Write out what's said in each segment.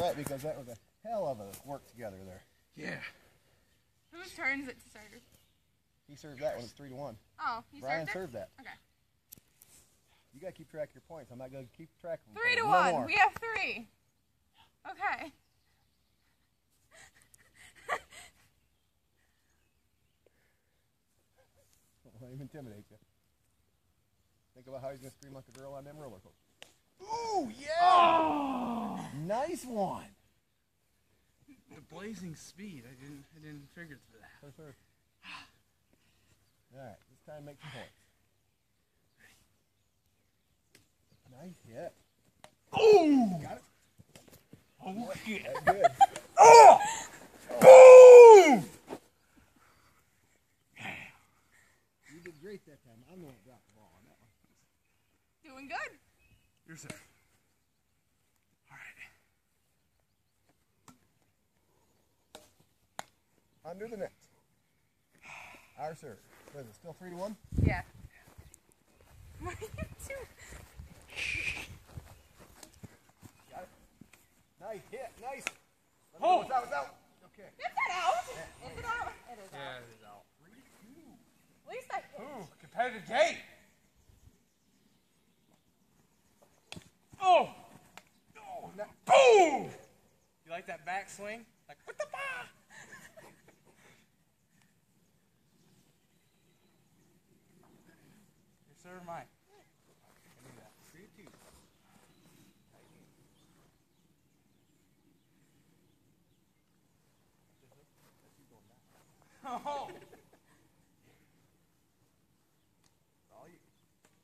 that because that was a hell of a work together there. Yeah. Whose turn is it to serve? He served that one. It's 3-1. Oh, you Brian served served that. Okay. You got to keep track of your points. I'm not going to keep track of them. 3-1. We have 3. Okay. Don't let him intimidate you. Think about how he's going to scream like a girl on them roller coasters. Ooh, yeah! Oh! Nice one. The blazing speed. I didn't figure for that. Sir. All right, it's time to make some points. Nice hit. Oh! Got it? Oh, shit. That's good. Oh! Boom! You did great that time. I'm the one that dropped the ball on that one. Doing good. Your serve. All right. Under the net. Our serve. What is it, still 3-1? Yeah. What are you doing? Got it. Nice hit. Nice. Oh! It's out. It's out. Okay. Is it out? Is it out? It is Yeah, out. it is out. 3-2. At least I hit. Ooh, competitive game. Oh! Oh! Boom! You like that backswing? Like, what the fuck? Your serve, mine. I knew that. 3-2. Oh!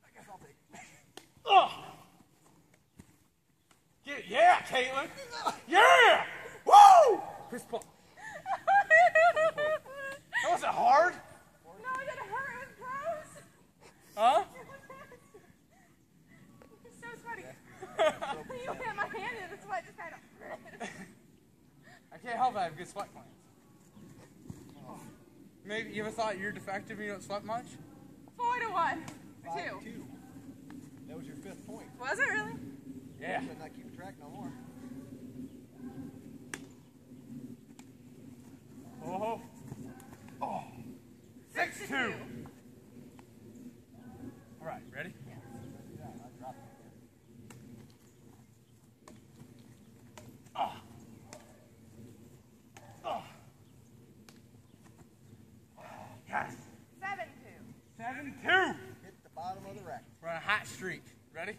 I guess I'll take it. Oh! Get it. Yeah, Caitlin! Yeah! Woo! Fist bump. That wasn't hard. No, it didn't hurt. It was gross. Huh? It's so sweaty. You hit my hand and the sweat just kind of... I can't help it. I have good sweat glands. Maybe you ever thought you're defective and you don't sweat much? 4-1. 2. 5-2. That was your 5th point. Was it really? Yeah. You should not keep track no more. Oh. Oh. 6-2. All right, ready? Yeah, I dropped it. Oh. Oh. Yes. 7-2. 7-2. Hit the bottom of the rack. We're on a hot streak. Ready?